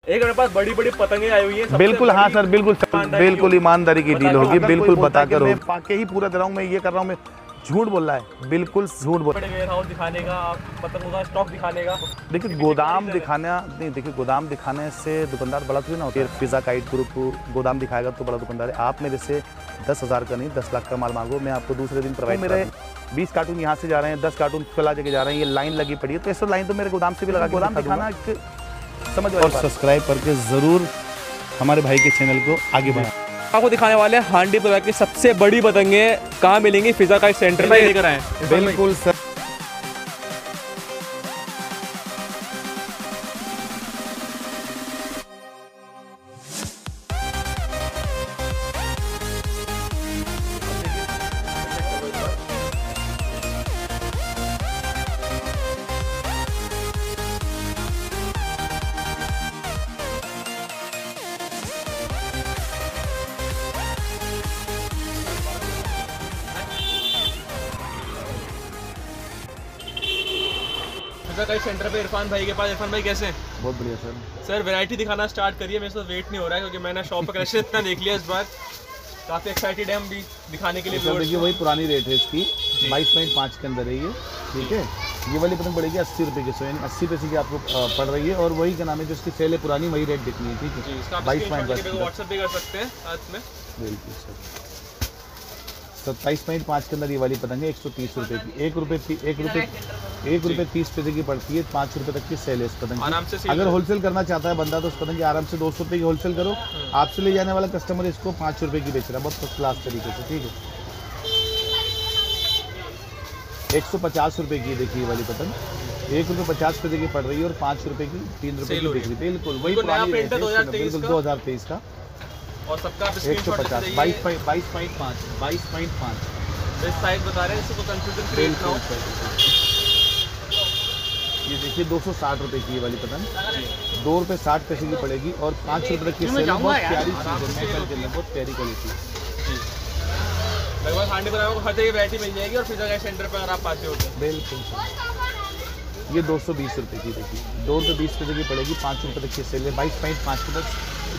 एक मेरे पास बड़ी बड़ी पतंगे आई हुई हैं। बिल्कुल हाँ सर, बिल्कुल ईमानदारी की डील होगी, बिल्कुल बताकर मैं पाके ही पूरा दे रहा हूँ, मैं ये कर रहा हूँ, मैं झूठ बोल रहा है, बिल्कुल झूठ बोल। बड़े वेयर हाउस दिखाने का, पतंगों का स्टॉक दिखाने का। देखिए गोदाम दिखाना नहीं, देखिए गोदाम दिखाने से दुकानदार बड़ा थोड़ी ना होता है। पिज़्ज़ा काइट ग्रुप गोदाम दिखाएगा तो बड़ा दुकानदार है। आप मेरे से 10,000 का नहीं 10 लाख का माल मांगो, मैं आपको दूसरे दिन प्रोवाइड। मेरे 20 कार्टून यहाँ से जा रहे हैं, 10 कार्टून फला जगह जा रहे हैं, ये लाइन लगी पड़ी है, तो ऐसा लाइन तो मेरे गोदाम से भी लगा। गोदाम दिखाना समझ। और सब्सक्राइब करके ज़रूर हमारे भाई के चैनल को आगे बढ़ाएं। आपको दिखाने वाले हैं हांडी परिवार की सबसे बड़ी पतंगे कहाँ मिलेंगी, पिज़्ज़ा काइट सेंटर में लेकर आए। बिल्कुल सर। पिज़्ज़ा काइट सेंटर पे इरफान भाई के पास। इरफान भाई कैसे हैं? बहुत बढ़िया सर। सर वैरायटी दिखाना स्टार्ट करिए, मेरे साथ वेट नहीं हो रहा है क्योंकि मैंने शॉप पर कलेक्शन इतना देख लिया इस बार, काफ़ी एक्साइटेड है हम भी दिखाने के लिए। सर देखिए वही पुरानी रेट है इसकी, 22.5 के अंदर है ये, ठीक है। ये वाली पतंग पड़ेगी 80 रुपये की, 80 पैसे की आपको पड़ रही है। और वही क्या नाम है जो इसकी सेल है पुरानी, वही रेट दिखनी है, ठीक है। 22.5 व्हाट्सएप भी कर सकते हैं साथ में। बिल्कुल सर। 27.5 के अंदर ये वाली पतंग है 130 रुपये की। 1 रुपये 30 पैसे की पड़ती है, 5 रुपये तक की सेल है इस पतंग की। अगर होलसेल करना चाहता है बंदा तो उस पतंग की आराम से 200 रुपये की होलसेल करो। आपसे ले जाने वाला कस्टमर इसको 5 रुपये की बेच रहा है, बहुत फर्स्ट क्लास तरीके से, ठीक है। 150 रुपये की देखिए ये वाली पतंग, 1 रुपये 50 पैसे की पड़ रही है और 5 रुपये की 3 रुपये की बिक रही है। बिल्कुल वही पुरानी रेट है, बिल्कुल 2023 का। और सबका 150 22.5 साइज बता रहे हैं, इसको कंफ्यूजन क्रिएट ना हो। ये देखिए 260 रुपये की ये वाली पतंग, 2 रुपये 60 पैसे की पड़ेगी और 5 रुपये तक की सेल। बहुत प्यारी चीज़ है, मेटल के अंदर बहुत प्यारी क्वालिटी। लगभग हांडी पर आपको हर जगह वैरायटी मिल जाएगी और पिज़्ज़ा काइट सेंटर पर अगर आप पाते होते हैं। बिल्कुल। ये 220 रुपये की देखिए, 2 रुपये 20 पैसे की पड़ेगी, 5 रुपये तक की सेल है। 22.5 के बस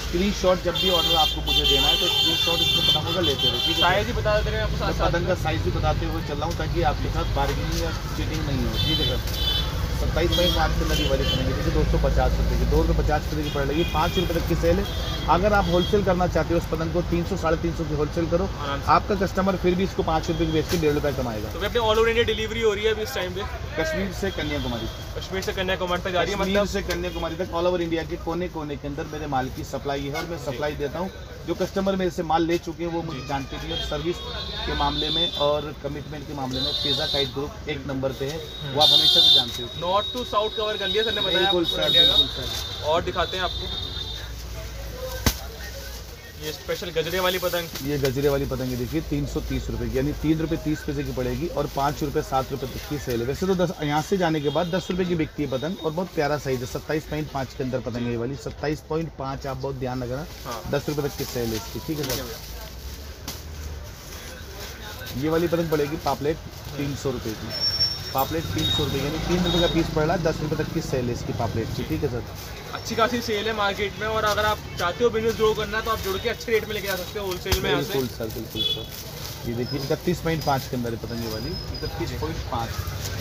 स्क्रीनशॉट जब भी ऑर्डर आपको मुझे देना है तो स्क्रीनशॉट इसमें पता होगा लेते रहो, ठीक है। साइज ही बता दे रहे हैं आपको, साथ पतंग का साइज भी बताते हुए चल रहा हूँ ताकि आपके साथ बार्गेनिंग या चीटिंग नहीं हो, ठीक है सर। 27.5 के अंदर ये वाली पड़ेगी, देखिए 250 रुपये की, 2 रुपये 50 पैसे की पड़ेगी, 5 रुपये तक की सेल है। अगर आप होलसेल करना चाहते हो उस पतंग को 300 साढ़े 300 की होलसेल करो, आपका कस्टमर फिर भी इसको 5 रुपये की बेच के 1.5 रुपये कमाएगा। तो अपने ऑल ओवर इंडिया डिलीवरी हो रही है अभी इस टाइम पे? कश्मीर से कन्याकुमारी, कश्मीर से कन्याकुमारी तक जा रही है, कश्मीर से कन्याकुमारी तक ऑल ओवर इंडिया के कोने कोने के अंदर मेरे माल की सप्लाई है और मैं सप्लाई देता हूँ। जो कस्टमर मेरे से माल ले चुके हैं वो मुझे जानते भी हैं। सर्विस के मामले में और कमिटमेंट के मामले में पिज़्ज़ा काइट ग्रुप 1 नंबर पे है, वो आप हमेशा से जानते हो। नॉर्थ टू साउथ कवर कर लिया सर ने बताया। बिल्कुल सर, बिल्कुल सर। और दिखाते हैं आपको ये स्पेशल गजरे वाली पतंग। ये गजरे वाली पतंग देखिए 330 रुपये की, यानी 3 रुपये 30 पैसे की पड़ेगी और 5 रुपये 7 रुपये तक की सेल है। वैसे तो 10 यहाँ से जाने के बाद 10 रुपये की बिकती है पतंग और बहुत प्यारा साइज है। 27.5 के अंदर पतंग है ये वाली, 27.5 आप बहुत ध्यान रखना। 10 रुपये तक की सेल है इसकी, ठीक है सर। ये वाली पतंग पड़ेगी पापलेट 300 रुपये की, पापलेट 300 रुपये, यानी 3 रुपये का पीस पड़ रहा है, 10 रुपये तक की सेल है इसकी पापलेट की, ठीक है सर। अच्छी खासी सेल है मार्केट में और अगर आप चाहते हो बिजनेस ग्रो करना तो आप जुड़ के अच्छे रेट में लेके आ सकते हो होलसेल में। बिल्कुल सर, बिल्कुल सर। ये देखिए 31.5 के अंदर है पतंग ये वाली, 31.5,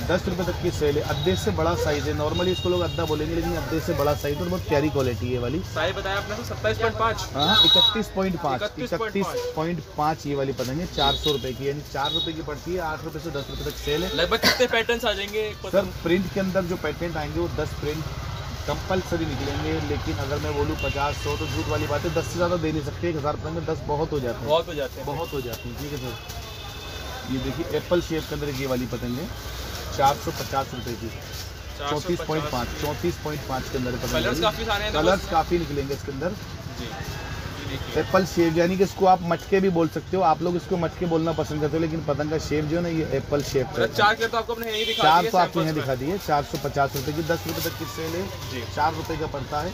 10 रुपये तक की सेल है। अद्दे से बड़ा साइज है, नॉर्मली इसको लोग अद्दा बोलेंगे लेकिन अद्दे से बड़ा साइज और बहुत प्यारी क्वालिटी है वाली। साइज बताया आपने तो 27.5, हाँ 31.5 ये वाली पतंग है 400 रुपये की, यानी 4 रुपये की पड़ती है, 8 रुपये से 10 रुपये तक सेल है। लगभग कितने पैटर्न्स आ जाएंगे सर? प्रिंट के अंदर जो पैटर्न आएंगे वो 10 प्रिंट कंपलसरी निकलेंगे, लेकिन अगर मैं बोलूँ 50-100 तो झूठ वाली बात है, 10 से ज़्यादा दे नहीं सकते। 1000 पतंग में 10 बहुत हो जाते हैं, बहुत हो जाते हैं, बहुत हो जाती हैं, ठीक है सर। ये देखिए एप्पल शेप के अंदर ये वाली पतंग है 450 रुपये की, 34.5 के अंदर पतंग। कलर्स काफ़ी निकलेंगे इसके अंदर। एप्पल शेप यानी कि इसको आप मटके भी बोल सकते हो, आप लोग इसको मटके बोलना पसंद करते हो, लेकिन पतंग का शेप जो है ना ये एप्पल शेप का। 4 तो आपको अपने यही दिखा 4 तो आपको यहाँ दिखा दिए। 450 रुपये की, 10 रुपये तक की सेल है। 4 रुपये का पड़ता है,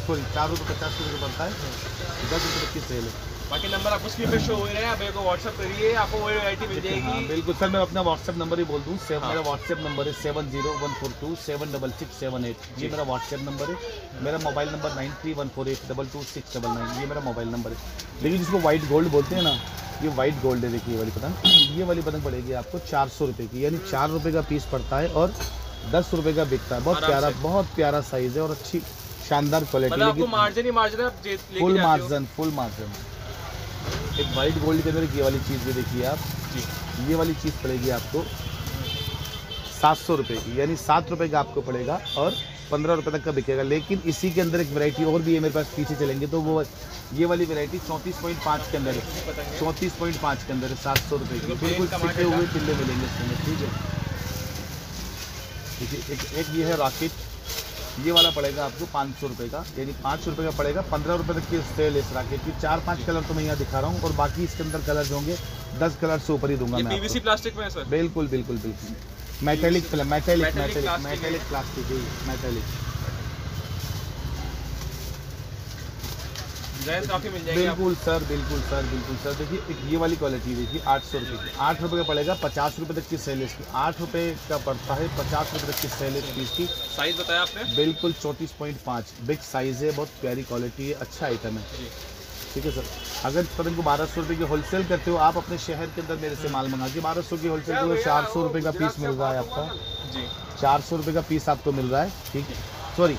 सॉरी 4 रुपये 50 पैसे का पड़ता है, 10 रुपये तक की सेल है। बाकी नंबर आपको स्क्रीन पे शो हो रहे हैं, आप मेरे को व्हाट्सएप करिए, आपको वही वैरायटी मिल जाएगी। हाँ, बिल्कुल सर, मैं अपना व्हाट्सएप नंबर ही बोल दूँ। हाँ। मेरा व्हाट्सएप नंबर है 7014276678। ये मेरा व्हाट्सएप नंबर है। मेरा मोबाइल नंबर 9314822699, ये मेरा मोबाइल नंबर है। देखिए जिसको वाइट गोल्ड बोलते हैं ना, ये वाइट गोल्ड है। देखिए ये वाली पतंग, ये वाली पतंग पड़ेगी आपको 400 रुपये की, यानी 4 रुपये का पीस पड़ता है और 10 रुपये का बिकता है। बहुत प्यारा साइज है और अच्छी शानदार क्वालिटी। मतलब आपको मार्जिन ही मार्जिन है, फुल मार्जिन। एक वाइट गोल्ड के अंदर ये वाली चीज़ भी देखिए आप जी। ये वाली चीज़ पड़ेगी आपको 700 रुपये की, यानी 7 रुपये का आपको पड़ेगा और 15 रुपये तक का बिकेगा। लेकिन इसी के अंदर एक वैरायटी और भी है मेरे पास, पीछे चलेंगे तो वो ये वाली वैरायटी 34.5 के अंदर है। 34.5 के अंदर है, 700 रुपये की, बिल्कुल सिके हुए पिल्ले मिलेंगे इसमें। ठीक है, देखिए एक ये है रॉकेट, ये वाला पड़ेगा आपको 500 रुपये का, यानी 5 रुपये का पड़ेगा। 15 रुपये तक की सेल है इस रॉकेट की। 4-5 कलर तो मैं यहाँ दिखा रहा हूँ और बाकी इसके अंदर कलर जो होंगे 10 कलर से ऊपर ही दूंगा मैं। पीवीसी प्लास्टिक में है सर? बिल्कुल मेटेलिक प्लास्टिक काफी मिल जाएगी। बिल्कुल सर। देखिए एक ये वाली क्वालिटी देखिए 800 रुपये की, 8 रुपये का पड़ेगा। 50 रुपये तक की सेल इसकी, 8 रुपये का पड़ता है, 50 रुपये तक की सेल है पीस की। साइज बताया आपने? बिल्कुल 34.5 बिग साइज है, बहुत प्यारी क्वालिटी है, अच्छा आइटम है। ठीक है सर, अगर पतंग को 1200 रुपये की होलसेल करते हो आप अपने शहर के अंदर मेरे से माल मंगा के 1200 की होलसेल करो, 400 रुपये का पीस मिल रहा है आपका जी। 400 रुपये का पीस आपको मिल रहा है। ठीक है, सॉरी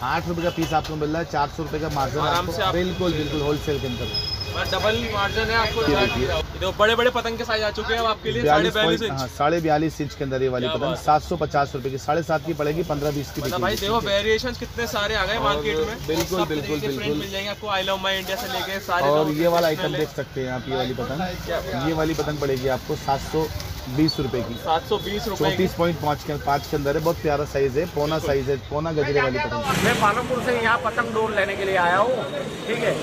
8 रुपये का पीस आपको मिल रहा है, 400 रुपये का मार्जिन आपको। बिल्कुल होलसेल के अंदर डबल मार्जिन है आपको। तो बड़े बड़े पतंग के साइज आ चुके हैं अब आपके लिए 42 इंच के अंदर ये वाली पतंग 750 रुपये की, 7.5 की पड़ेगी, 15-20 की। भाई देखो वेरिएशंस कितने सारे आ गए मार्केट में। बिल्कुल मिल जाएंगे आपको, आई लव माय इंडिया से लेके सारे। और ये वाला आइटम देख सकते हैं आप, ये वाली पतंग पड़ेगी आपको 720 रुपये की, 720 रुपये। 34.5 के अंदर है, बहुत प्यारा साइज है, पौना साइज है, पौना गजरे वाली पतंग। मैं पालमपुर से यहाँ पतंग डोर लेने के लिए आया हूँ। ठीक है,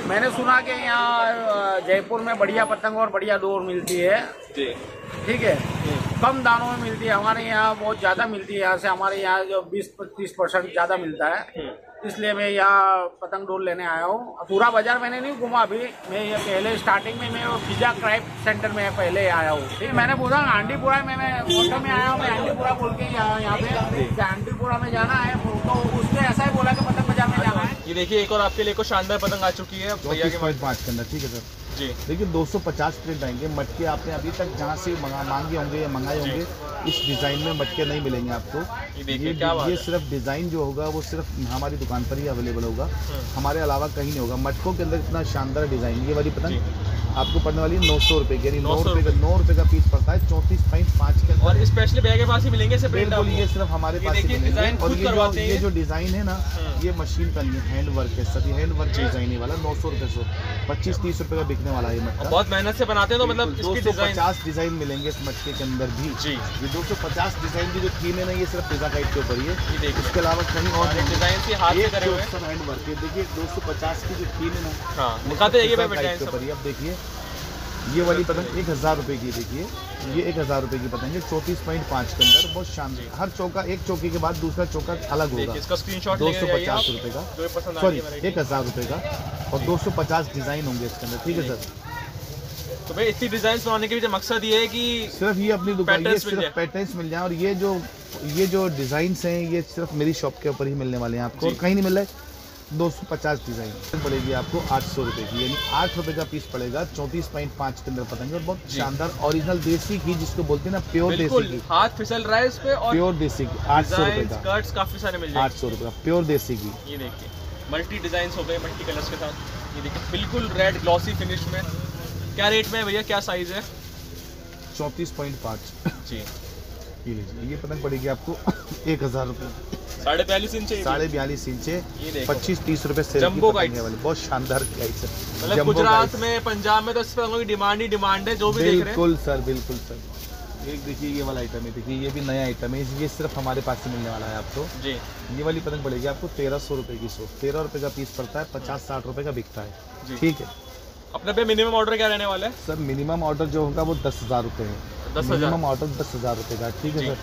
मैंने सुना कि यहाँ जयपुर में बढ़िया पतंग और बढ़िया डोर मिलती है। ठीक है, कम दामों में मिलती है। हमारे यहाँ बहुत ज़्यादा मिलती है, यहाँ से हमारे यहाँ जो 20-30% ज़्यादा मिलता है, इसलिए मैं यहाँ पतंग डोर लेने आया हूँ। पूरा बाजार मैंने नहीं घूमा अभी, मैं ये पहले स्टार्टिंग में मैं पिज्जा क्राफ्ट सेंटर में पहले आया हूँ। ठीक, मैंने बोला आंटीपुरा में, मैं होटल में आया हूँ, मैं आंटीपुरा बोल के यहाँ पे आंटीपुरा में जाना है, तो उसने ऐसा ही बोला कि पतंग बाजार में जाना है। ये देखिए एक और आपके लिए शानदार पतंग आ चुकी है भैया के 5 के अंदर। ठीक है सर जी, देखिए 250 प्रिंट आएंगे। मटके आपने अभी तक जहाँ से मांगे होंगे या मंगाए होंगे, इस डिज़ाइन में मटके नहीं मिलेंगे आपको। ये सिर्फ डिज़ाइन जो होगा वो सिर्फ हमारी दुकान पर ही अवेलेबल होगा, हमारे अलावा कहीं नहीं होगा। मटकों के अंदर इतना शानदार डिज़ाइन, ये वाली पतंग आपको पड़ने वाली 900 रुपये की, यानी 9 रुपये का पीस पड़ता है। 34.5 के अंदर, और स्पेशली भैया के पास ही मिलेंगे से प्रिंट। बिल्कुल, ये सिर्फ हमारे पास ही मिलेंगे। और ये जो डिज़ाइन है ना, ये मशीन का नहीं है, हैंड वर्क है सर, ये हैंड वर्क डिज़ाइन है वाला। 900 रुपये से 25-30 रुपये का बिकने वाला है मटका। बहुत मेहनत से बनाते हैं, तो मतलब 250 डिज़ाइन मिलेंगे इस मटके के अंदर भी जी। ये 250 डिज़ाइन की जो थीम है ना, ये सिर्फ पिज़्ज़ा काइट के ऊपर ही है, इसके अलावा कहीं और डिज़ाइन से हाथ से करे हुए सब हैंड वर्क है। देखिए 250 की जो थीम है ना, दिखाते जाइए के ऊपर ही। अब देखिए ये वाली पतंग 1000 रुपये की, देखिए ये 1000 रुपये की पतंग है, 34.5 के अंदर, बहुत शानदार। हर चौका, एक चौके के बाद दूसरा चौका अलग होगा। इसका स्क्रीनशॉट 250 रुपये का, सॉरी 1000 रुपये का, और 250 डिज़ाइन होंगे इसके अंदर। ठीक है सर, तो भाई इतनी डिज़ाइन बनाने के पीछे मकसद ये है कि सिर्फ ये अपनी दुकान, ये सिर्फ पैटर्न्स मिल जाए। और ये जो डिज़ाइंस हैं, ये सिर्फ मेरी शॉप के ऊपर ही मिलने वाले हैं, आपको और कहीं नहीं मिल रहा है। 250 डिज़ाइन पड़ेगी आपको 800 रुपये की, यानी 8 रुपये का पीस पड़ेगा। 34.5 के अंदर पतंग, और बहुत शानदार ओरिजिनल देसी घी जिसको बोलते हैं ना, प्योर देसी घी। हाथ फिसल रहा है इस पे, और प्योर देसी घी 800 रुपये का। स्कर्ट्स काफी सारे मिल जाएंगे 800 रुपये का प्योर देसी घी। ये देखिए मल्टी डिजाइन हो गए, मल्टी कलर्स के साथ। ये देखिए बिल्कुल रेड ग्लॉसी फिनिश में। क्या रेट में है भैया, क्या साइज है? 34.5 जी। ये लीजिए, ये पतंग पड़ेगी आपको 1000 रुपये, 42.5 इंच, 42 इंच, 25-30 रुपये से जंबो वाली, बहुत शानदार प्राइस है। मतलब गुजरात में, पंजाब में तो इस पतंगों की डिमांड ही डिमांड है, जो भी देख रहे हैं। बिल्कुल सर, बिल्कुल सर। एक देखिए ये वाला आइटम है, देखिए ये भी नया आइटम है, ये सिर्फ हमारे पास से मिलने वाला है आपको जी। ये वाली पतंग पड़ेगी आपको 1300 रुपये की, 13 रुपये का पीस पड़ता है, 50-60 रुपये का बिकता है। ठीक है, अपने पे मिनिमम ऑर्डर क्या रहने वाला है सर? मिनिमम ऑर्डर जो होगा वो 10,000 रुपये है। 10,000 मिनिमम ऑर्डर 10,000 रुपये का। ठीक है सर,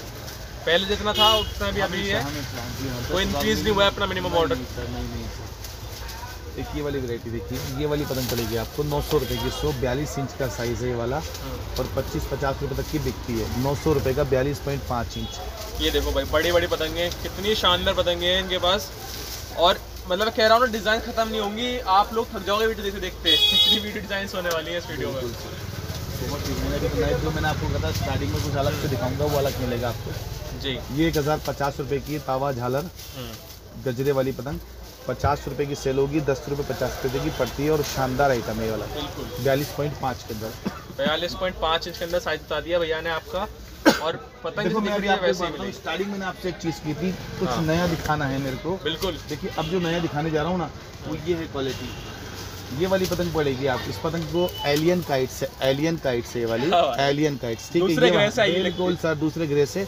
पहले जितना था उतना भी अभी है, कोई इंक्रीज नहीं हुआ है अपना मिनिमम ऑर्डर। सर नहीं सर, एक ये वाली वैरायटी देखिए, ये वाली पतंग पड़ेगी आपको 900 रुपये की। 142 इंच का साइज़ है ये वाला और 25-50 रुपये तक की बिकती है। 900 रुपये का 42.5 इंच। ये देखो भाई बड़ी बड़ी पतंगे, कितनी शानदार पतंगे हैं इनके पास। और मतलब कह रहा हूँ ना, डिज़ाइन ख़त्म नहीं होंगी, आप लोग थक जाओगे वीडियो देखते इतनी वीडियो डिज़ाइन होने वाली है इस वीडियो में। जो मैंने आपको कहा था स्टार्टिंग में कुछ अलग से दिखाऊंगा, वो अलग मिलेगा आपको जी। ये 1050 रुपये की तावा झालर गजरे वाली पतंग 50 रुपये की सेल होगी, 10 रुपये 50 रुपये की पड़ती है और शानदार आइटम है ये वाला। बिल्कुल 42.5 के अंदर, 42.5 इंच के अंदर साइज बता दिया भैया ने आपका। और पतंग देखो मैं अभी आपको वैसे ही बताता हूँ, मिलेगी। स्टार्टिंग मैंने आपसे एक चीज़ की थी, कुछ नया दिखाना है मेरे को। बिल्कुल देखिए अब जो नया दिखाने जा रहा हूँ ना, वो ये है क्वालिटी। ये वाली पतंग पड़ेगी आप, इस पतंग को एलियन काइट्स है, एलियन काइट्स है ये वाली, एलियन काइट्स, ठीक है। दूसरे ग्रह से आई है, बिल्कुल सर, दूसरे ग्रह से।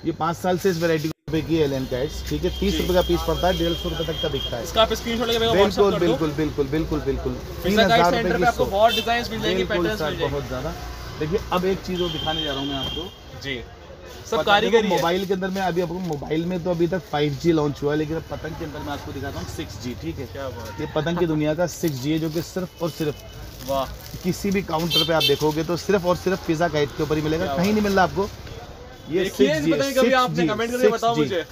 ये 5 साल से इस वैरायटी की एलियन काइट्स, ठीक है। 30 रुपये का पीस पड़ता है, 150 रुपये तक का बिकता है। इसका आप स्क्रीनशॉट लेके बिल्कुल बिल्कुल बिल्कुल बिल्कुल बिल्कुल 3000 रुपये आपको बहुत डिजाइन मिल जाएंगे, बिल्कुल पैटर्न्स सर, मिल जाएंगे। बहुत ज़्यादा। देखिए अब एक चीज़ और दिखाने जा रहा हूँ मैं आपको जी, सब कारीगरी है। मोबाइल के अंदर में अभी आपको मोबाइल में तो अभी तक 5G लॉन्च हुआ है, लेकिन अब पतंग के अंदर मैं आपको दिखाता हूँ 6G, ठीक है। क्या बात है, ये पतंग की दुनिया का 6G है, जो कि सिर्फ और सिर्फ वाह। किसी भी काउंटर पे आप देखोगे तो सिर्फ और सिर्फ पिज़्ज़ा काइट के ऊपर ही मिलेगा, कहीं नहीं मिल रहा आपको। ये देखिए 6G है, पता नहीं कभी आपने कमेंट करके बताओ मुझे।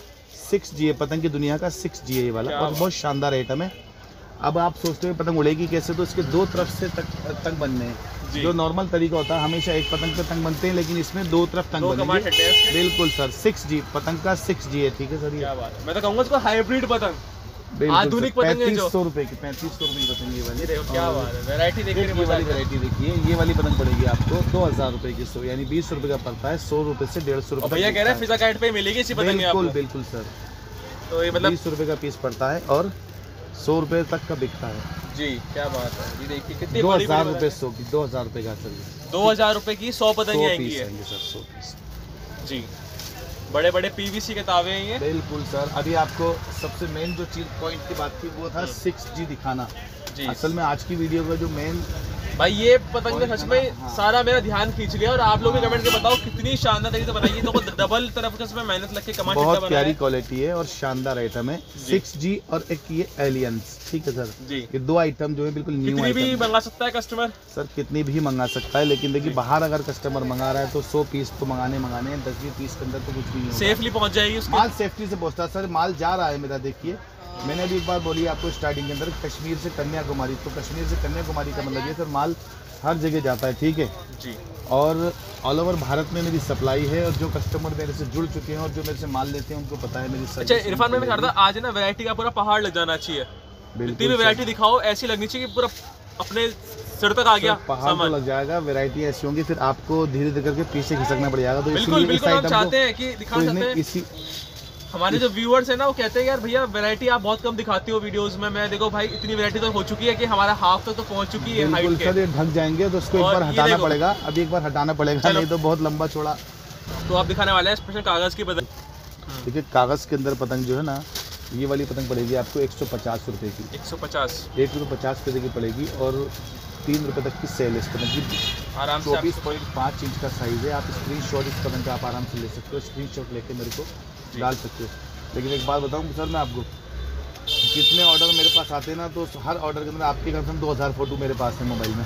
6G है, पतंग की दुनिया का 6G है ये वाला और बहुत शानदार आइटम है। अब आप सोचते हो पतंग उड़ेगी कैसे, तो इसके दो तरफ से तंग बनने हैं। जो नॉर्मल तरीका होता है हमेशा एक पतंग पे तंग बनते हैं, लेकिन इसमें दो तरफ तंग बनेंगे। बिल्कुल सर, 6G पतंग का 6G है, ठीक है सर। क्या बात है, मैं तो कहूँगा इसको हाइब्रिड पतंग, आधुनिक पतंग है जो 3500 रुपये की 3500 रुपये की पतंग ये वाली। देखो क्या बात है, वैरायटी देखिए। ये वाली वैरायटी देखिए, ये वाली पतंग पड़ेगी आपको 2000 रुपये की 100, यानी 20 रुपये का पड़ता है। 100 रुपये से 150 रुपये। भैया कह रहे हैं पिज़्ज़ा काइट पे मिलेगी इसी पतंग आपको। बिल्कुल बिल्कुल सर, तो ये मतलब 20 रुपये का पीस पड़ता है और 100 रुपये तक का बिकता है जी। क्या बात है, ये देखिए कितनी 2000 रुपये 100 की, 2000 रुपये का सर, 2000 रुपये की 100 पतंग आएंगी पीस आएंगे सर, 100 पीस जी। बड़े बड़े PVC के तावे हैं ये। बिल्कुल सर। अभी आपको सबसे मेन जो चीज पॉइंट की बात थी वो था 6G दिखाना जी। असल में आज की वीडियो का जो मेन भाई ये पतंग ने सच में सारा मेरा ध्यान खींच लिया। और आप लोग भी कमेंट करके बताओ कितनी शानदार तरीके से बनाई है। तो डबल तरफ से मेहनत लग के कमा बहुत प्यारी क्वालिटी है और शानदार आइटम है। 6G और एक ये एलियंस, ठीक है सर जी। ये दो आइटम जो है बिल्कुल न्यू कितनी भी आइटम मंगा सकता है कस्टमर सर, कितनी भी मंगा सकता है। लेकिन देखिए बाहर अगर कस्टमर मंगा रहा है तो 100 पीस तो मंगाने हैं, 10-20 पीस के अंदर तो कुछ भी नहीं होगा। सेफली पहुंच जाएगी उसके। माल सेफ्टी से पहुंचता है सर, माल जा रहा है मेरा। देखिए मैंने अभी एक बार बोली आपको स्टार्टिंग के अंदर कश्मीर से कन्याकुमारी, तो कश्मीर से कन्याकुमारी का मतलब ये सर माल हर जगह जाता है, ठीक है जी। और ऑल ओवर भारत में मेरी सप्लाई है और जो कस्टमर मेरे से जुड़ चुके हैं और जो मेरे से माल लेते हैं उनको पता है मेरी सर्विस। अच्छा इरफान, मैं कह रहा था आज ना वैरायटी का पूरा पहाड़ लग जाना चाहिए। जितनी भी वैरायटी दिखाओ ऐसी लगनी चाहिए कि पूरा अपने सिर तक आ गया पहाड़ तो लग जाएगा। वैरायटी ऐसी होंगी फिर आपको धीरे धीरे करके पीछे खिसकना पड़ जाएगा। तो बिल्कुल बिल्कुल हम चाहते हैं कि दिखाना चाहते हैं। इसी हमारे जो व्यूअर्स हैं ना वो कहते हैं यार भैया वैरायटी आप बहुत कम दिखाती हो वीडियोस में। मैं देखो भाई इतनी वैरायटी तो हो चुकी है कि हमारा हाफ तक तो पहुंच चुकी है हाइट के। सर ये ढक जाएंगे तो उसको एक बार हटाना पड़ेगा, अभी एक बार हटाना पड़ेगा, नहीं तो बहुत लंबा चौड़ा। तो आप दिखाने वाले हैं स्पेशल कागज की पतंग। देखिए कागज के अंदर पतंग जो है ना, ये वाली पतंग पड़ेगी आपको 150 रुपये की। 150 150 रुपये की पड़ेगी और 3 रुपये तक की सेल है इस पतंग की। आराम से 24.5 इंच का साइज़ है। आप स्क्रीनशॉट इस पतंग का आप आराम से ले सकते हो, स्क्रीनशॉट लेके मेरे को डाल सकते हो। लेकिन एक बात बताऊँ सर मैं आपको, जितने ऑर्डर मेरे पास आते हैं ना तो हर ऑर्डर के अंदर आपके कम से कम 2000 फोटो मेरे पास है मोबाइल में।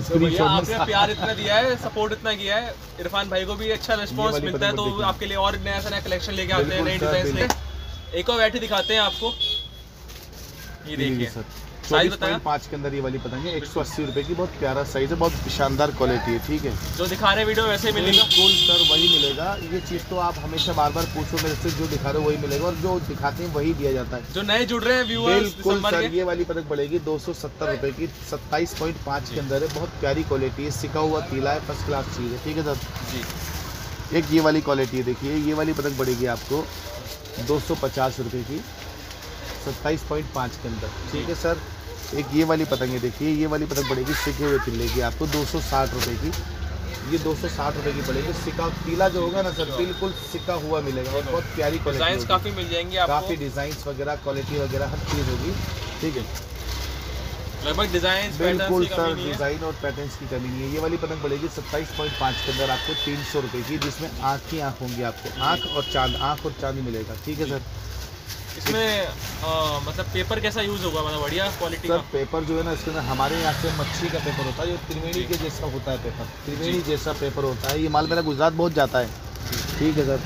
तो भैया आपने प्यार इतना दिया है, सपोर्ट इतना किया है, इरफान भाई को भी अच्छा रिस्पांस मिलता है तो आपके लिए और नया सा नया कलेक्शन लेके आते हैं, नई डिजाइन ले। एक और वैरायटी दिखाते हैं आपको, ये देखिए सर साइज बताया 5 के अंदर ये वाली पतंग है 180 रुपये की। बहुत प्यारा साइज़ है, बहुत शानदार क्वालिटी है, ठीक है। जो दिखा रहे वीडियो वैसे ही मिलेगा। बिल्कुल सर वही मिलेगा। ये चीज़ तो आप हमेशा बार बार पूछो मेरे से, जो दिखा रहे हो वही मिलेगा और जो दिखाते हैं वही दिया जाता है। जो नए जुड़ रहे हैं व्यूअर्स, बिल्कुल सर ये वाली पतंग पड़ेगी 270 रुपये की, 27.5 के अंदर है। बहुत प्यारी क्वालिटी है, सिका हुआ तीला है, फर्स्ट क्लास चीज़ है, ठीक है सर जी। एक ये वाली क्वालिटी है, देखिए ये वाली पतंग पड़ेगी आपको 250 रुपये की, 27.5 के अंदर, ठीक है सर। एक ये वाली पतंग है, देखिए ये वाली पतंग पड़ेगी सिके हुए तिल्ले की आपको 260 रुपये की। ये 260 रुपये की पड़ेगी। सिका तीला जो होगा ना सर बिल्कुल सिका हुआ मिलेगा और बहुत प्यारी क्वालिटी, डिजाइंस काफ़ी मिल जाएंगी आपको, काफ़ी डिज़ाइंस वगैरह क्वालिटी वगैरह हर चीज़ होगी, ठीक है। लगभग डिजाइन बिल्कुल सर डिज़ाइन और पैटर्न्स की कमी नहीं है। ये वाली पतंग पड़ेगी 27.5 के अंदर आपको 300 रुपये की, जिसमें आँख ही आँख होंगी आपको, आँख और चांद, आँख और चांद ही मिलेगा, ठीक है सर। इसमें मतलब पेपर कैसा यूज होगा, मतलब बढ़िया क्वालिटी सर का? पेपर जो है ना इसके अंदर हमारे यहाँ से मच्छी का पेपर होता है, जो त्रिवेणी के जैसा होता है पेपर, त्रिवेणी जैसा पेपर होता है। ये माल मेरा गुजरात बहुत जाता है। ठीक है सर।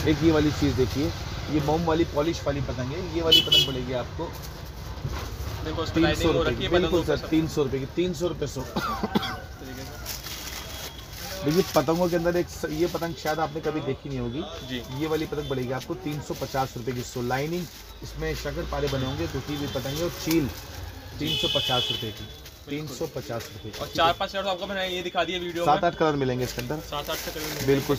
एक ये वाली चीज़ देखिए, ये मोम वाली पॉलिश वाली पतंग है। ये वाली पतंग पड़ेगी आपको देखो 300 रुपये की। बिल्कुल सर, रुपये 300 रुपये की, 300 रुपये 100। देखिए पतंगों के अंदर एक ये पतंग शायद आपने कभी देखी नहीं होगी जी। ये वाली पतंग पड़ेगी आपको 350 रुपये की 100। लाइनिंग इसमें शक्कर पारे बने होंगे, टूटी हुई पतंग है। और चील 350 रुपये की, 350 रुपये की। और 4-5 कलर आपको मैंने ये दिखा दिया वीडियो में। 7-8 कलर मिलेंगे इसके अंदर। 7-8 से कलर बिल्कुल।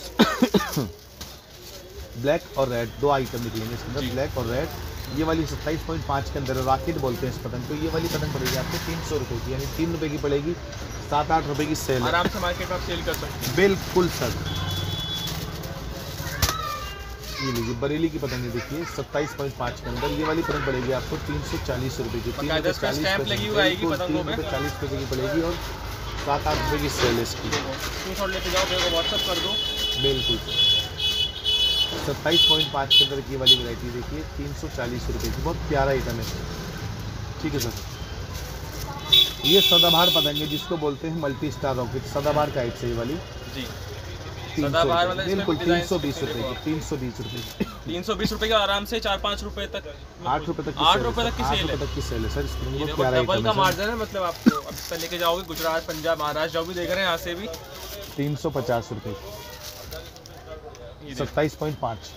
ब्लैक और रेड 2 आइटम निकलेंगे इसके अंदर, ब्लैक और रेड। ये वाली 27.5 के अंदर रॉकेट बोलते हैं इस पतंग को। ये वाली पतंग पड़ेगी आपको 300 रुपये की, यानी 3 रुपये की पड़ेगी। 7-8 रुपये की सेल है। आराम से मार्केट में आप सेल कर सकते हैं। बिल्कुल सर। ये लीजिए बरेली की पतंग देखिए 27.5 के अंदर। ये वाली पतंग पड़ेगी आपको 340 रुपये की। 340 स्टैंप लगी हुई आएगी पतंगों में। 40 रुपये की पड़ेगी और 7-8 रुपये की सेल है इसकी। स्क्रीनशॉट लेते जाओ, मेरे को व्हाट्सअप कर दो। बिल्कुल। 27.5 के अंदर की वाली वैरायटी देखिए 340 रुपये की, बहुत प्यारा आइटम है। ठीक है सर। ये सदाबहार पतंग है जिसको बोलते हैं मल्टी स्टार रॉकेट, सदाबहार का है ये वाली जी। 300 सदाबहार मतलब इसमें बिल्कुल भी डिजाइन 320 रुपये की, 320 रुपये की। 320 रुपये का आराम से 4-5 रुपये तक, 8 रुपये तक की 8 सेल है रुपये सर, तक की 8 सेल है। रुपये तक की सेल है सर। इसमें ये बहुत देखो प्यारा डबल आइटम का है सर। मार्जिन है, मतलब आपको अब इसका लेके जाओगे गुजरात, पंजाब, महाराष्ट्र जो भी देख रहे हैं यहाँ से भी 350 रुपये ये देखो। 27.5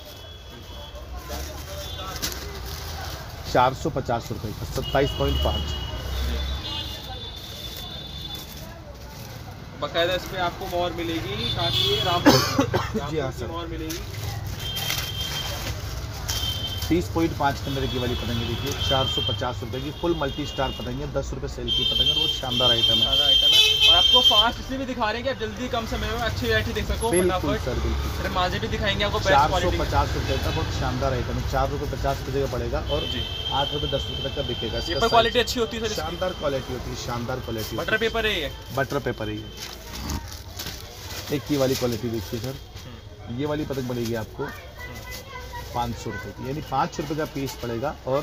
450 रुपये का 27.5। बकायदा इस पे आपको मोहर मिलेगी, काफी रामपुर जी हाँ की सर। मोहर मिलेगी। 30.5 के अंदर की वाली पतंग है देखिए 450 रुपये की, फुल मल्टी स्टार पतंग है। 10 रुपये सेल की पतंग है, बहुत शानदार आइटम है। सारा आइटम है और आपको फास्ट इसलिए भी दिखा रहे हैं कि आप जल्दी कम समय में अच्छी वैरायटी देख सको। बिल्कुल फटाफट सर, बिल्कुल। फिर माजे भी दिखाएंगे आपको बेस्ट क्वालिटी। 450 रुपये का बहुत शानदार आइटम है। 4 रुपये 50 पैसे का पड़ेगा और जी। 8 रुपये 10 रुपये तक का बिकेगा। इसका पेपर क्वालिटी अच्छी होती है सर, शानदार क्वालिटी होती है, शानदार क्वालिटी। बटर पेपर है ये, बटर पेपर है ये। एक की वाली क्वालिटी देखिए सर। ये वाली पतंग पड़ेगी आपको 500 रुपये की, यानी 5 रुपये का पीस पड़ेगा और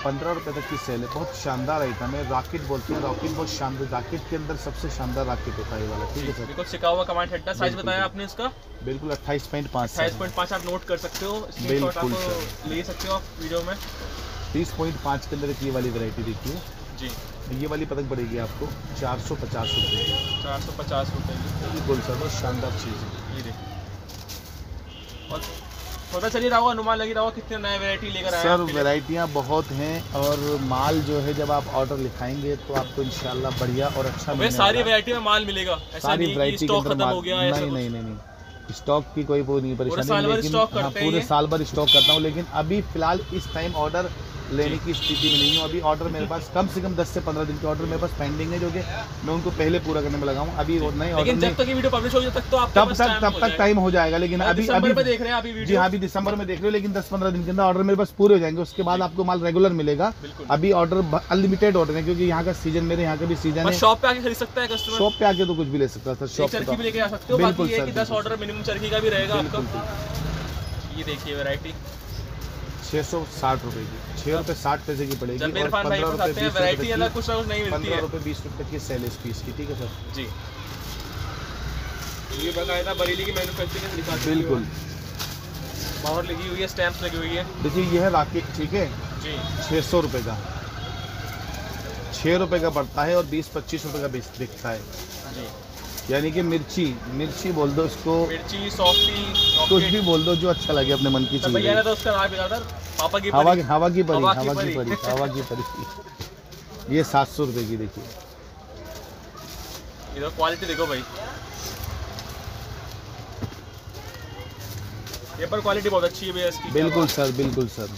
15 रुपये तक की सेल है। बहुत शानदार आइटम है। रॉकेट बोलते हैं, रॉकेट बहुत शानदार, रॉकेट के अंदर सबसे शानदार रॉकेट होता है ये वाला। ठीक है सर। बिल्कुल सिका हुआ कमांड हेड। साइज बताया आपने इसका बिल्कुल 28.5 28.5 आप नोट कर सकते हो, स्क्रीनशॉट बिल्कुल आप ले सकते हो आप वीडियो में। 30.5 के अंदर ये वाली वैरायटी देखिए। जी। ये वाली पतंग पड़ेगी आपको 450 रुपये की। 450 रुपये की बिल्कुल सर, बहुत शानदार चीज़ है। ये देखिए। और पता चल ही रहा होगा, अनुमान लग ही रहा होगा कितने नए वैरायटी लेकर आए सर वैरायटियाँ बहुत हैं और माल जो है जब आप ऑर्डर लिखाएंगे तो आपको इंशाल्लाह बढ़िया और अच्छा मिलेगा। मिलेगा। सारी वैरायटी में माल मिलेगा, ऐसा सारी नहीं कि वैरायटी के स्टॉक अंदर खत्म हो गया है। नहीं नहीं नहीं नहीं, स्टॉक की कोई वो नहीं परेशानी। साल भर लेकिन स्टॉक हाँ, करते हैं पूरे ये? साल भर स्टॉक करता हूँ, लेकिन अभी फिलहाल इस टाइम ऑर्डर लेने की स्थिति में नहीं हूँ। अभी ऑर्डर मेरे पास कम से कम 10 से 15 दिन के ऑर्डर मेरे पास पेंडिंग है, जो कि मैं उनको पहले पूरा करने में लगा हूँ। अभी वो नहीं ऑर्डर लेकिन नहीं, जब तक ये वीडियो पब्लिश होगी तब तक तो आपके तब पास तक टाइम हो जाएगा। लेकिन अभी दिसंबर में अभी देख रहे हैं अभी जी वीडियो। हाँ, अभी दिसंबर में देख रहे हो, लेकिन 10-15 दिन के अंदर ऑर्डर मेरे पास पूरे हो जाएंगे। उसके बाद आपको माल रेगुलर मिलेगा। बिल्कुल। अभी ऑर्डर अनलिमिटेड ऑर्डर है, क्योंकि यहाँ का सीजन, मेरे यहाँ का भी सीजन और है। शॉप पे आके खरीद सकता है कस्टमर। शॉप पे आके तो कुछ भी ले सकता है सर। शॉप एक चरखी भी पे लेके आ सकते हो। बिल्कुल बाकी ये है सर, कि 10 ऑर्डर मिनिमम चरखी का भी रहेगा आपका। ये देखिए वैरायटी 660 रुपए की, 6 रुपए 60 पैसे की पड़ेगी। जब और इरफान भाई 15 पास रुपए आते हैं 20 वैरायटी रुपए अलग की, कुछ ना कुछ नहीं मिलती 15 है। रुपए 20 रुपए की सेल इस पीस की। ठीक है सर। जी। ये बकायदा बरेली की मैन्युफैक्चरिंग दिखाती है। बिल्कुल। मोहर लगी हुई है, स्टैंप्स लगी हुई है। देखिए ये है रॉकेट, ठीक है, जी। 600 रुपए का, 6 रुपए का पड़ता है और 20-25 रुपए का बिकता है। जी। यानी कि मिर्ची बोल दो इसको, मिर्ची, सॉफ्टी, कुछ भी बोल दो जो अच्छा लगे अपने मन की चीज भैया ने है। तो उसका नाम बिगाड़ा पापा की हवा परी। की परी, हवा की परी। परी, हवा की परी। ये 700 रुपए की देखिए। इधर क्वालिटी देखो भाई, पेपर क्वालिटी बहुत अच्छी है भैया इसकी। बिल्कुल सर, बिल्कुल सर।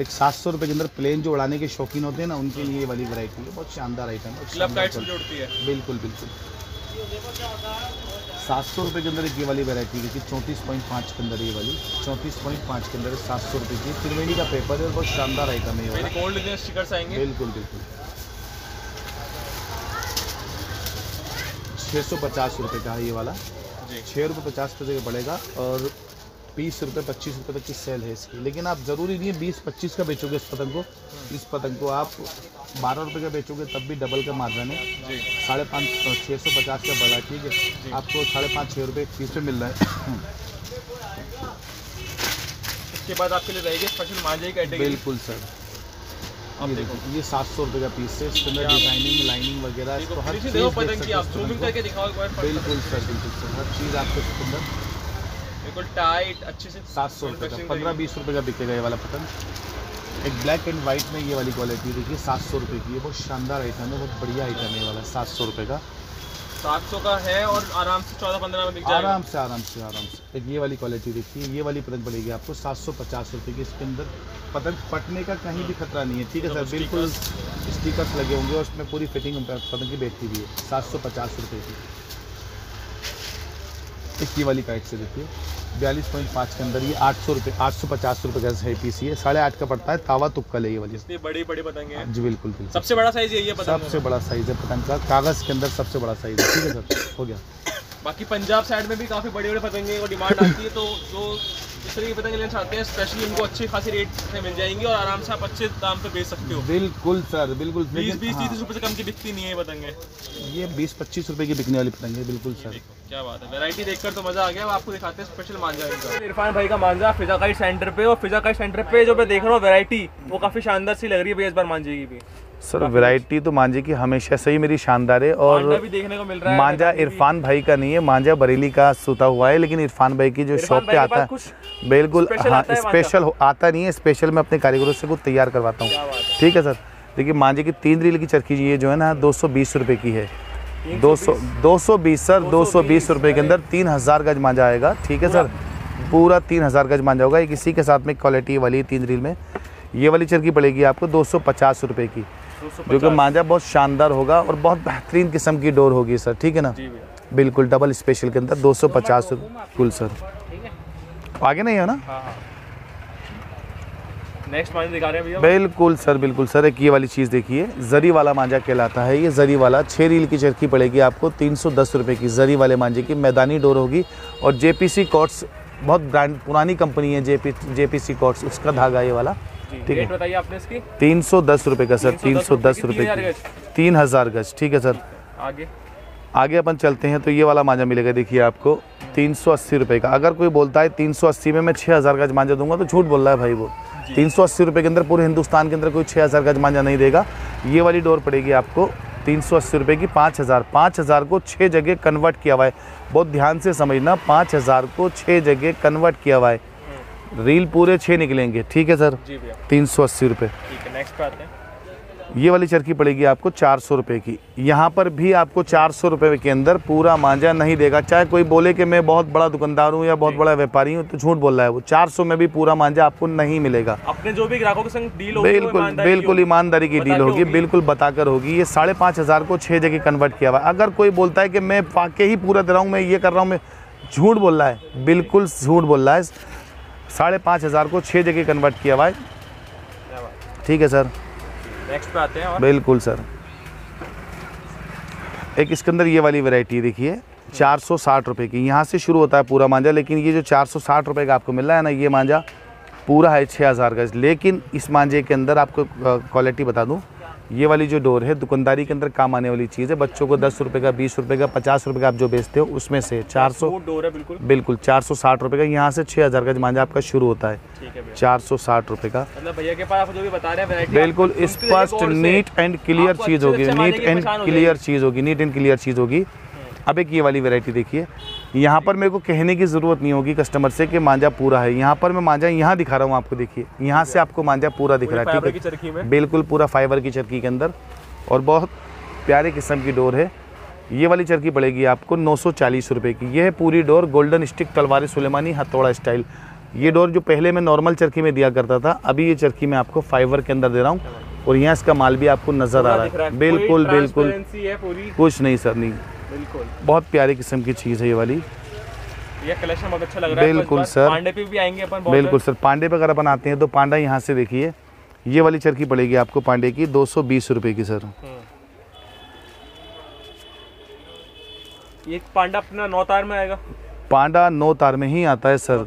एक 700 रुपए के अंदर प्लेन जो उड़ाने के शौकीन होते हैं ना, उनके लिए ये वाली वैरायटी है। बहुत शानदार आइटम है। क्लब काइट्स भी जोड़ती है। बिल्कुल बिल्कुल। 700 रुपए के अंदर एक ये वाली वैरायटी देखिए, 34.5 के अंदर ये वाली, 34.5 के अंदर 700 रुपए की त्रिवेणी का पेपर है। बहुत शानदार आइटम है ये वाला। गोल्ड के स्टिकर्स आएंगे। बिल्कुल बिल्कुल। 650 रुपए का है ये वाला। जी। 6 रुपये 50 पैसे का पड़ेगा और 20 रुपये 25 रुपये तक की सेल है इसकी, लेकिन आप ज़रूरी नहीं है 20-25 का बेचोगे इस पतंग को। इस पतंग को आप 12 रुपये का बेचोगे तब भी डबल का मार्जिन है। 550 650 का बड़ा, ठीक है, आपको 5.5-6 रुपये पीस में मिल रहा है। इसके बाद आपके लिए रहेगी स्पेशल मांझे की कैटेगरी। बिल्कुल सर, अब देखो ये 700 रुपये का पीस है। इसके अंदर डिजाइनिंग लाइनिंग वगैरह इसको हर चीज़ देख पतंग की आप सकते जूमिंग करके दिखाओ एक बार। बिल्कुल सर, बिल्कुल सर, हर चीज़ आपको इसके अंदर बिल्कुल टाइट अच्छे से 700 रुपये का, 15-20 रुपये का बिकेगा ये वाला पतंग। एक ब्लैक एंड वाइट में ये वाली क्वालिटी देखिए 700 रुपये की है। बहुत शानदार आइटम है, बहुत बढ़िया आइटम है ये वाला, 700 रुपये का। 700 का है और आराम से 14-15 में बिक जाएगा। आराम से। एक ये वाली क्वालिटी देखिए, ये वाली पतंग पड़ेगी आपको 750 रुपये की। इसके अंदर पतंग फटने का कहीं भी खतरा नहीं है, ठीक है सर, बिल्कुल स्टिकर्स लगे होंगे और उसमें पूरी फिटिंग पतंग की बैठती भी है। 750 रुपये की। एक ये वाली काइट से देखिए 42.5 के अंदर ये 800 रुपये 850 रुपये का है पीस। ये 8.5 का पड़ता है, तावा तुक्कल है ये वाली। इतनी बड़ी पतंग है जी बिल्कुल। सबसे बड़ा साइज यही है पतंग, सबसे बड़ा साइज है पतंग का, कागज़ के अंदर सबसे बड़ा साइज है, ठीक है सर, हो गया। बाकी पंजाब साइड में भी काफ़ी बड़े बड़े पतंगे को डिमांड आती है, तो जो इस तरह की पतंगे लेना चाहते हैं स्पेशली उनको अच्छी खासी रेट से मिल जाएंगी और आराम से आप अच्छे दाम पे बेच सकते हो। बिल्कुल सर, बिल्कुल। 20-30 रुपये से कम की बिकती नहीं है पतंगे। ये 20-25 रुपये की बिकने वाली पतंग है, बिल्कुल सर। क्या बात है, वैरायटी देखकर तो मजा आ गया। आपको दिखाते हैं स्पेशल मांझा इनका। इरफान भाई का मांझा फिजा काइट सेंटर पे, और फिजा काइट सेंटर पे जो मैं देख रहा हूँ वैरायटी वो काफी शानदार सी लग रही है भैया इस बार मांझे की भी। सर वैरायटी तो मांझे की हमेशा से ही मेरी शानदार है, और भी देखने को मिल रहा है। मांझा इरफान भाई का नहीं है, मांझा बरेली का सूता हुआ है, लेकिन इरफान भाई की जो शॉप पे आता है बिल्कुल हाँ स्पेशल आता नहीं है। स्पेशल मैं अपने कारीगरों से खुद तैयार करवाता हूँ, ठीक है सर। देखिए मांझे की 3 रील की चरखी ये जो है ना 220 रुपये की है। 220 सर, 220 रुपये के अंदर 3000 गज मांझा आएगा, ठीक है सर, पूरा 3000 गज मांझा होगा। एक इसी के साथ में क्वालिटी वाली 3 रील में ये वाली चरखी पड़ेगी आपको 250 रुपये की, जो कि मांझा बहुत शानदार होगा और बहुत बेहतरीन किस्म की डोर होगी सर, ठीक है ना, बिल्कुल डबल स्पेशल के अंदर 250 कुल सर। आगे नहीं है ना, नेक्स्ट मांझा दिखा रहे हैं भैया। बिल्कुल सर, बिल्कुल सर। एक ये वाली चीज़ देखिए, जरी वाला मांझा कहलाता है ये। जरी वाला 6 रील की चरखी पड़ेगी आपको 310 रुपये की। जरी वाले मांझे की मैदानी डोर होगी और JPC कॉर्ड्स, बहुत ब्रांड पुरानी कंपनी है JPC कॉर्ड्स, उसका धागा ये वाला, ठीक है। बताइए आपने इसकी 310 रुपये का सर, 310 रुपये की 3000 गज, ठीक है सर। आगे अपन चलते हैं तो ये वाला मांझा मिलेगा देखिए आपको 380 रुपये का। अगर कोई बोलता है 380 में मैं 6000 गज मांझा दूंगा तो झूठ बोल रहा है भाई वो। 380 रुपये के अंदर पूरे हिंदुस्तान के अंदर कोई 6000 गज मांझा नहीं देगा। ये वाली डोर पड़ेगी आपको 380 रुपये की। 5000 को 6 जगह कन्वर्ट किया हुआ है, बहुत ध्यान से समझना, 5000 को 6 जगह कन्वर्ट किया हुआ है, रील पूरे 6 निकलेंगे, ठीक है सर। 380 रुपये। ठीक है, नेक्स्ट पे आते हैं। ये वाली चरखी पड़ेगी आपको 400 रुपये की। यहाँ पर भी आपको 400 रुपये के अंदर पूरा मांझा नहीं देगा। चाहे कोई बोले कि मैं बहुत बड़ा दुकानदार हूँ या बहुत बड़ा व्यापारी हूँ, तो झूठ बोल रहा है वो। 400 में भी पूरा मांझा आपको नहीं मिलेगा। अपने जो भी ग्राहकों के संग डील होगी, बिल्कुल ईमानदारी की डील होगी, बिल्कुल बताकर होगी। ये 5500 को 6 जगह कन्वर्ट किया हुआ है। अगर कोई बोलता है कि मैं पाके ही पूरा दे रहा हूँ, मैं ये कर रहा हूँ, मैं झूठ बोल रहा है, बिल्कुल झूठ बोल रहा है। 5500 को 6 जगह कन्वर्ट किया हुआ है, ठीक है सर। नेक्स्ट पे आते हैं। और बिल्कुल सर। एक इसके अंदर ये वाली वैरायटी देखिए 460 रुपये की। यहाँ से शुरू होता है पूरा मांझा, लेकिन ये जो 460 रुपये का आपको मिल रहा है ना, ये मांझा पूरा है 6000 गज। लेकिन इस मांझे के अंदर आपको क्वालिटी बता दूँ, ये वाली जो डोर है दुकानदारी के अंदर काम आने वाली चीज़ है। बच्चों को 10 रुपये का, 20 रुपये का, 50 रुपये का आप जो बेचते हो उसमें से 400 डोर है, बिल्कुल 460 रुपये का। यहाँ से 6000 गज मांझा आपका शुरू होता है, 460 रुपये का। मतलब भैया के पास आप जो भी बता रहे हैं वैरायटी बिल्कुल स्पष्ट नीट एंड क्लियर चीज़ होगी, नीट एंड क्लियर चीज़ होगी। अब एक ये वाली वैरायटी देखिए, यहाँ पर मेरे को कहने की ज़रूरत नहीं होगी कस्टमर से कि मांझा पूरा है। यहाँ पर मैं मांझा यहाँ दिखा रहा हूँ आपको, देखिए यहाँ से आपको मांझा पूरा दिख रहा है, ठीक है, बिल्कुल पूरा फाइबर की चरखी के अंदर, और बहुत प्यारे किस्म की डोर है। ये वाली चरखी पड़ेगी आपको 940 रुपये की। ये है पूरी डोर गोल्डन स्टिक तलवारी सुलेमानी हथौड़ा स्टाइल। ये डोर जो पहले मैं नॉर्मल चरखी में दिया करता था, अभी ये चरखी मैं आपको फाइबर के अंदर दे रहा हूँ, और यहाँ इसका माल भी आपको नज़र आ रहा है, बिल्कुल कुछ नहीं सर, नहीं, बहुत प्यारी किस्म की चीज़ है ये वाली। ये कलेक्शन बहुत अच्छा लग रहा है। बिल्कुल सर, पांडे पे भी आएंगे अपन। बिल्कुल सर, पांडे पे अगर अपन आते हैं तो पांडा यहाँ से देखिए, ये वाली चरखी पड़ेगी आपको पांडे की 220 रुपये की सर। ये पांडा अपना 9 तार में आएगा, पांडा 9 तार में ही आता है सर,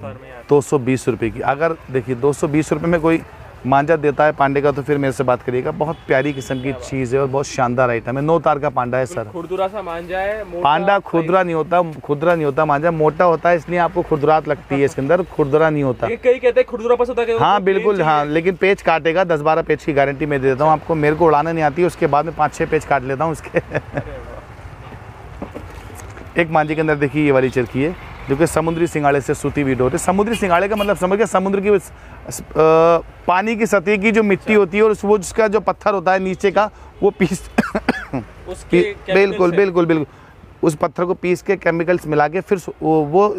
220 रुपये की। अगर देखिए 220 रुपये में कोई मांझा देता है पांडे का तो फिर मेरे से बात करिएगा। बहुत प्यारी किस्म की चीज़ है और बहुत शानदार आइटम है। 9 तार का पांडा है सर। खुरदुरा सा मांझा है, पांडा खुरदुरा नहीं होता, मांझा मोटा होता है, इसलिए आपको खुरदुरात लगती है। इसके अंदर खुरदुरा नहीं होता। कई कहते हैं खुरदुरा पसंद होता है। हाँ बिल्कुल, हाँ, लेकिन पेज काटेगा। 10-12 पेज की गारंटी मैं दे देता हूँ आपको। मेरे को उड़ाना नहीं आती है, उसके बाद में 5-6 पेज काट लेता हूँ उसके। एक मांझे के अंदर देखिए ये वाली चरखी है जो कि समुद्री सिंगाड़े से सूती हुई डोर है। समुद्री सिंगाड़े का मतलब समझ गया, समुद्र की पानी की सतह की जो मिट्टी होती है और वो जिसका जो पत्थर होता है नीचे का वो पीस बिल्कुल उस पत्थर को पीस के केमिकल्स मिला के फिर वो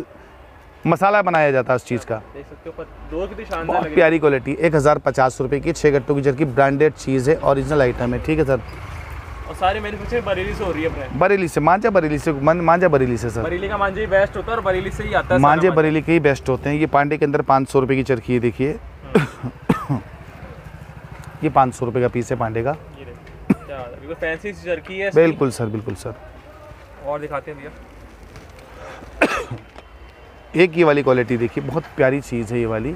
मसाला बनाया जाता है उस चीज़ का। देख सकते हो डोर कितनी शानदार बहुत लग रही है। प्यारी क्वालिटी। 1050 रुपये की 6 गट्टों की चरखी, ब्रांडेड चीज़ है, ओरिजिनल आइटम है। ठीक है सर। और सारी मैन्युफैक्चरिंग बरेली से हो रही है ब्रांड। बरेली से मांझा, बरेली से सर। बरेली का मांझा ही बेस्ट होता है और बरेली से ही आता है। मांझे बरेली के ही बेस्ट होते हैं। ये पांडे के अंदर 500 रुपये की चरखी है, देखिए। ये 500 रुपये का पीस है पांडे का। बिल्कुल फैंसी चरखी है। बिल्कुल सर। और दिखाते हैं भैया। एक ये वाली क्वालिटी देखिए, बहुत प्यारी चीज़ है ये वाली।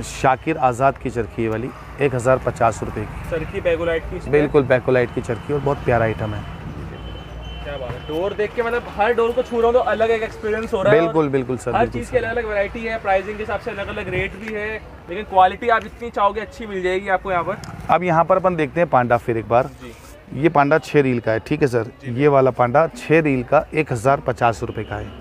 शाकिर आज़ाद की चरखी, ये वाली 1050 रुपये की चरखी, बैगोलाइट की। बिल्कुल बैकोलाइट की चरखी और बहुत प्यारा आइटम है। क्या बात है। डोर देख के मतलब हर डोर को छू रहा हूँ तो अलग एक एक्सपीरियंस हो रहा है। बिल्कुल सर। हर चीज़ की अलग अलग वैरायटी है, प्राइसिंग के हिसाब से अलग अलग रेट भी है, लेकिन क्वालिटी आप जितनी चाहोगे अच्छी मिल जाएगी आपको यहाँ पर। अब यहाँ पर अपन देखते हैं पांडा फिर एक बार। ये पांडा 6 रील का है। ठीक है सर। ये वाला पांडा 6 रील का 1050 रुपये का है।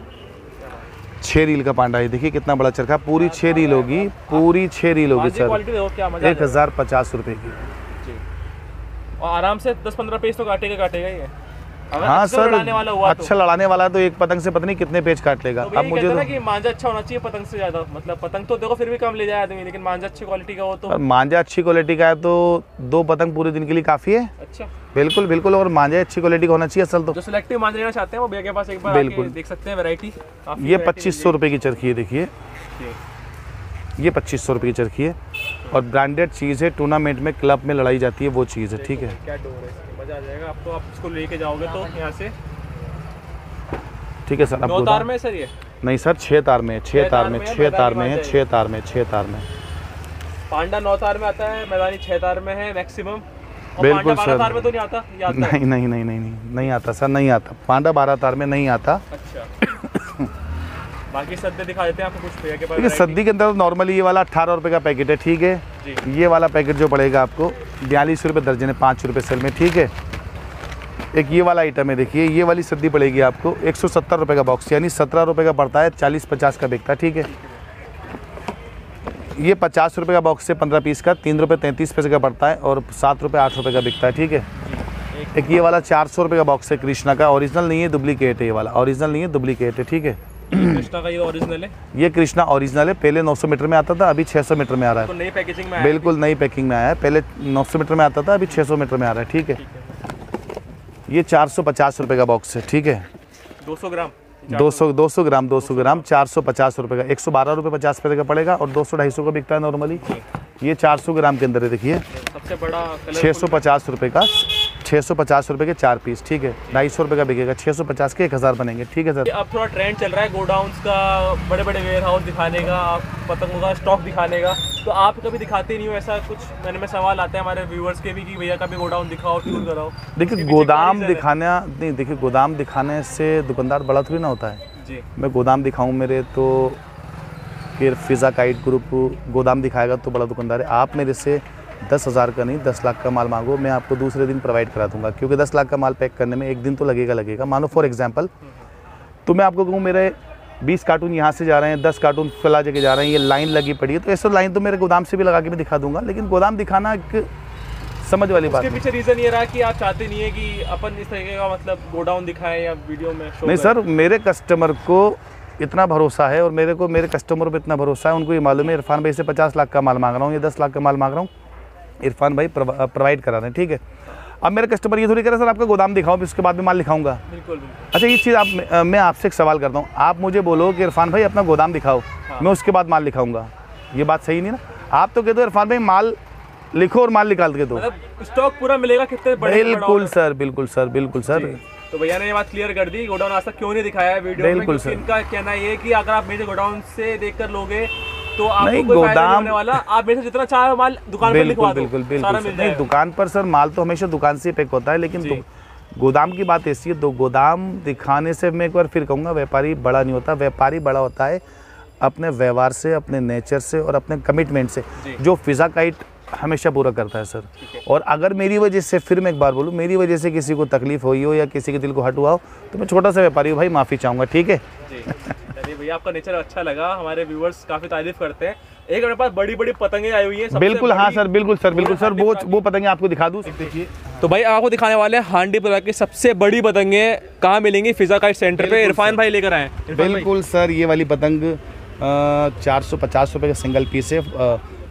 6 रील का पांडा है। देखिए कितना बड़ा चरखा, पूरी 6 रील होगी, पूरी 6 रील होगी सर। 1050 रुपये की। और आराम से 10-15 पेज तो काटेगा ही है। हाँ अच्छा सर, लड़ाने वाला हुआ अच्छा लड़ाने वाला तो एक पतंग से पता नहीं कितने पेज काट लेगा। तो अब मुझे तो कि मांझा अच्छा होना चाहिए पतंग से ज्यादा। मतलब पतंग तो देखो फिर भी कम ले जाए आदमी, लेकिन मांझा अच्छी क्वालिटी का हो तो। मांझा अच्छी क्वालिटी का है तो 2 पतंग पूरे दिन के लिए काफ़ी है। अच्छा बिल्कुल। और मांझा अच्छी क्वालिटी का होना चाहिए असल तो। जो सिलेक्टिव मांझा लेना चाहते हैं वो भैया के पास एक बार बिल्कुल देख सकते हैं वैरायटी। ये 2500 रुपये की चरखी है, देखिए। ये 2500 रुपये की चरखी है और ब्रांडेड चीज़ है। टूर्नामेंट में, क्लब में लड़ाई जाती है वो चीज़ है। ठीक है। क्या डोर है इसकी, मजा आ जाएगा आपको। आप इसको लेके जाओगे तो यहाँ से। ठीक है सर। 9 तार में सर ये? नहीं सर, 6 तार में है। 6 तार में है। 6 तार में। पांडा 9 तार में आता है, मैदानी 6 तार में है मैक्सिमम। बिल्कुल सर। 12 तार में तो नहीं आता? नहीं आता सर, नहीं आता। पांडा 12 तार में नहीं आता। अच्छा। बाकी सद्दे दिखा देते हैं आपको कुछ भैया के पास। ठीक है। सद्दी के अंदर नॉर्मली ये वाला 18 रुपये का पैकेट है। ठीक है। ये वाला पैकेट जो पड़ेगा आपको 42 रुपये दर्जन है, 5 रुपये सेल में। ठीक है। एक ये वाला आइटम है, देखिए। ये वाली सद्दी पड़ेगी आपको 170 रुपये का बॉक्स, यानी 17 रुपये का पड़ता है, 40-50 का बिकता है। ठीक है। ये 50 रुपये का बॉक्स है 15 पीस का, 3 रुपये 33 पैसे का पड़ता है और 7 रुपये 8 रुपये का बिकता है। ठीक है। एक ये वाला 400 रुपये का बॉक्स है कृष्णा का। ओरिजिनल नहीं है, डुप्लीकेट है। ये वाला ओरिजिनल नहीं है, डुप्लीकेट है। ठीक है। कृष्णा का ये ओरिजिनल है? ये कृष्णा ओरिजिनल है। पहले 900 मीटर में आता था, अभी 600 मीटर में आ रहा है। तो नई पैकेजिंग में बिल्कुल नई पैकिंग में आया है। पहले 900 मीटर में आता था, अभी 600 मीटर में आ रहा है। ठीक है। ये 450 रुपये का बॉक्स है। ठीक है। 200 ग्राम 200 ग्राम 450 रुपये का, 112 रुपये 50 पैसे का पड़ेगा और 200-250 का बिकता है नॉर्मली। ये 400 ग्राम के अंदर है, देखिए। सबसे बड़ा 650 रुपये का, 650 रुपये के 4 पीस। ठीक है। 250 रुपये का बिकेगा। 650 के 1000 बनेंगे। ठीक है सर। अब थोड़ा ट्रेंड चल रहा है गोडाउन्स का, बड़े बड़े वेयर हाउस दिखाने का, पतंगों का स्टॉक दिखाने का। तो आप कभी दिखाते नहीं हो ऐसा कुछ? मैंने में सवाल आते हैं हमारे व्यूअर्स के भी कि भैया का भी गोडाउन दिखाओ, टूर कराओ। देखिए गोदाम दिखाना नहीं, देखिए गोदाम दिखाने से दुकानदार बड़ा थोड़ी ना होता है जी। मैं गोदाम दिखाऊं मेरे तो फिर फिज़ा काइट ग्रुप गोदाम दिखाएगा तो बड़ा दुकानदार है। आप मेरे से 10,000 का नहीं 10 लाख का माल मांगो, मैं आपको दूसरे दिन प्रोवाइड करा दूंगा, क्योंकि 10 लाख का माल पैक करने में एक दिन तो लगेगा। मानो फॉर एग्जांपल तो मैं आपको कहूँ मेरे 20 कार्टून यहाँ से जा रहे हैं, 10 कार्टून फला जगह जा रहे हैं, ये लाइन लगी पड़ी है, तो ऐसा लाइन तो मेरे गोदाम से भी लगा के मैं दिखा दूंगा। लेकिन गोदाम दिखाना एक समझ वाली बात है। उसके पीछे रीज़न ये रहा कि आप चाहते नहीं है कि अपन इस तरीके का मतलब गोडाउन दिखाएं या वीडियो में शो नहीं सर, मेरे कस्टमर को इतना भरोसा है और मेरे कस्टमर पर इतना भरोसा है, उनको ये मालूम है इरफान भाई से 50 लाख का माल मांग रहा हूँ या 10 लाख का माल मांग रहा हूँ, इरफान भाई प्रोवाइड करा रहे हैं। ठीक है। अब मेरे कस्टमर ये थोड़ी कह रहे सर आपका गोदाम दिखाओ फिर उसके बाद में माल लिखाऊंगा। बिल्कुल। अच्छा ये चीज़ मैं आपसे एक सवाल करता हूँ, आप मुझे बोलो कि इरफान भाई अपना गोदाम दिखाओ, मैं उसके बाद माल लिखाऊंगा, ये बात सही नहीं ना। आप तो कहते हो इरफान भाई माल लिखो और माल निकाल के दो, मतलब स्टॉक पूरा मिलेगा कितने बड़े? बिल्कुल सर। तो भैया ने ये बात क्लियर कर दी, गोडाउन आज तक क्यों नहीं दिखाया है वीडियो में, बिल्कुल क्योंकि सर। इनका कहना ये है कि अगर आप मेरे गोडाउन से देखकर लोगे तो आपको नहीं, कोई फायदा नहीं गोदाम- होने वाला, आप मेरे से जितना चाहे माल दुकान पर लिखवा दो, बिल्कुल सारा बिल्कुल मिल नहीं, जाएगा। दुकान पर सर माल तो हमेशा दुकान से पैक होता है, लेकिन जी। गोदाम की बात ऐसी है, तो गोदाम दिखाने से मैं एक बार फिर कहूँगा व्यापारी बड़ा नहीं होता, व्यापारी बड़ा होता है अपने व्यवहार से, अपने नेचर से और अपने कमिटमेंट से, जी। जो फिज़ा काइट हमेशा पूरा करता है सर। और अगर मेरी वजह से, फिर मैं एक बार बोलूँ, मेरी वजह से किसी को तकलीफ हुई हो या किसी के दिल को हट हुआ हो, तो मैं छोटा सा व्यापारी हूँ भाई, माफ़ी चाहूँगा, ठीक है। जी चलिए भैया, आपका नेचर अच्छा लगा, हमारे व्यूअर्स काफी तारीफ करते हैं। एक मेरे पास बड़ी बड़ी पतंगे आई हुई है, सबसे बिल्कुल हाँ बड़ी- सर, बिल्कुल सर, बिल्कुल सर, वो पतंगे आपको दिखा दूँ, देखिए। तो भाई आपको दिखाने वाले हैं हांडी प्रकार की सबसे बड़ी पतंगे कहाँ मिलेंगी, फिजा काइट सेंटर पे। इरफान भाई लेकर आए हैं। इरफान भाई, बिल्कुल सर, ये वाली पतंग 450 रुपये का सिंगल पीस है।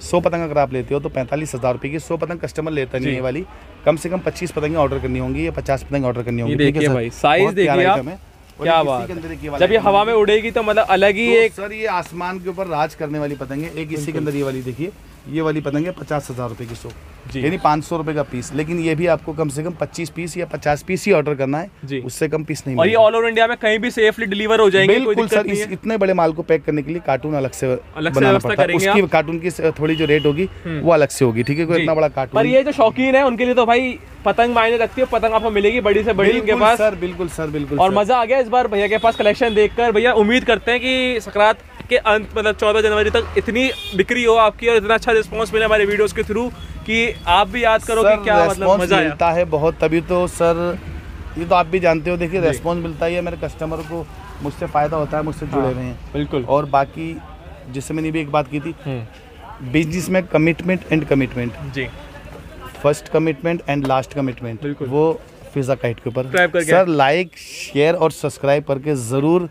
100 पतंग अगर आप लेते हो तो 45,000 रुपये की 100 पतंग कस्टमर लेता नहीं है। ये वाली कम से कम 25 पतंगें ऑर्डर करनी होंगी या 50 पतंग ऑर्डर करनी होंगी। ये ठीक है देखिए सर? भाई, साइज बहुत प्यारा देखिए आप, आइटम है। और क्या इसी बात के अंदर एक ये है। वाला जब ये आइटम हवा है। में उड़ेगी तो मतलब अलग ही तो एक सर ये आसमान के ऊपर राज करने वाली पतंग है। एक इसी के अंदर ये वाली देखिए, ये वाली पतंग है 50,000 रुपये की 100, जी। यानी 500 रुपये का पीस। लेकिन ये भी आपको कम से कम 25 पीस या 50 पीस ही ऑर्डर करना जी। है, उससे कम पीस नहीं और ये मिलेगा। ऑल ओवर इंडिया में कहीं भी सेफली डिलीवर हो जाएंगे, कोई बिल्कुल दिक्कत सर, नहीं है। इतने बड़े माल को पैक करने के लिए कार्टून अलग से बनाना व्यवस्था पड़ता है। करेंगे उसकी आप? कार्टून की थोड़ी जो रेट होगी वो अलग से होगी, ठीक है। कोई जी। इतना बड़ा पर कार्टून ये जो शौकीन है उनके लिए तो भाई पतंग मायने रखती है, पतंग आपको मिलेगी बड़ी से बड़ी इनके बिल्कुल पास। सर, बिल्कुल सर, बिल्कुल और सर। मजा आ गया इस बार भैया के पास कलेक्शन देखकर। भैया उम्मीद करते हैं कि सकरात के अंत मतलब 14 जनवरी तक इतनी बिक्री हो आपकी और इतना अच्छा रिस्पांस मिले हमारे वीडियोस के थ्रू कि आप भी याद करो कि सर, क्या मतलब रेस्पॉन्स मजा आया। मिलता है बहुत, तभी तो सर ये तो आप भी जानते हो। देखिए रेस्पॉन्स मिलता ही है, मेरे कस्टमर को मुझसे फ़ायदा होता है, मुझसे जुड़े हुए हैं। बिल्कुल। और बाकी जिससे मैंने भी एक बात की थी, बिजनेस में कमिटमेंट एंड कमिटमेंट, जी first commitment and last commitment, बिल्कुल। वो फिज़ा काइट के ऊपर। सब्सक्राइब करके। सर लाइक, शेयर और सब्सक्राइब करके ज़रूर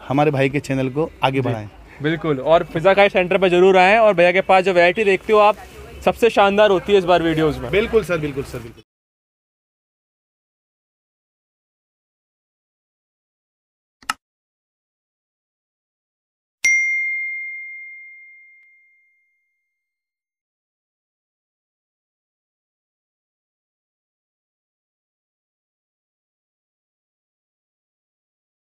हमारे भाई के चैनल को आगे बढ़ाएं। बिल्कुल। और फिजा काइट सेंटर पर जरूर आएँ और भैया के पास जो वैरायटी देखते हो आप, सबसे शानदार होती है इस बार वीडियोस में। बिल्कुल सर, बिल्कुल सर, बिल्कुल।